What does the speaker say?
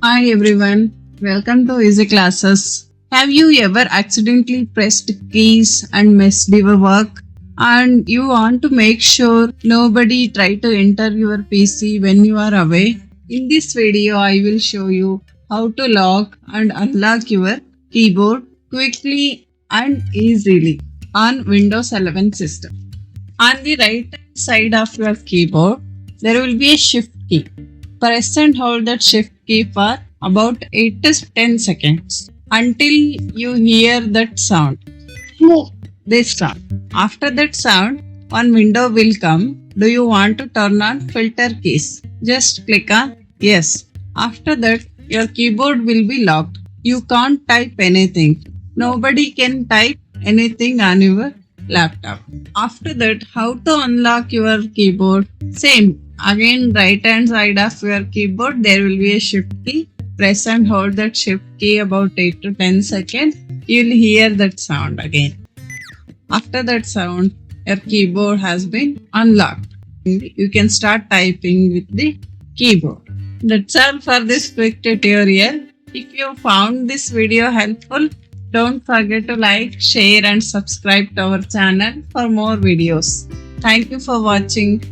Hi everyone, welcome to Easy Classes. Have you ever accidentally pressed keys and missed your work? And you want to make sure nobody try to enter your PC when you are away? In this video, I will show you how to lock and unlock your keyboard quickly and easily on Windows 11 system. On the right side of your keyboard, there will be a shift key. Press and hold that shift key for about 8 to 10 seconds until you hear that sound. This sound. After that sound, one window will come. Do you want to turn on filter keys? Just click on yes. After that, your keyboard will be locked. You can't type anything. Nobody can type anything on your laptop. After that, how to unlock your keyboard? Same. Again, right hand side of your keyboard, there will be a shift key. Press and hold that shift key about 8 to 10 seconds. You'll hear that sound again. After that sound, your keyboard has been unlocked. You can start typing with the keyboard. That's all for this quick tutorial. If you found this video helpful, don't forget to like, share and subscribe to our channel for more videos. Thank you for watching.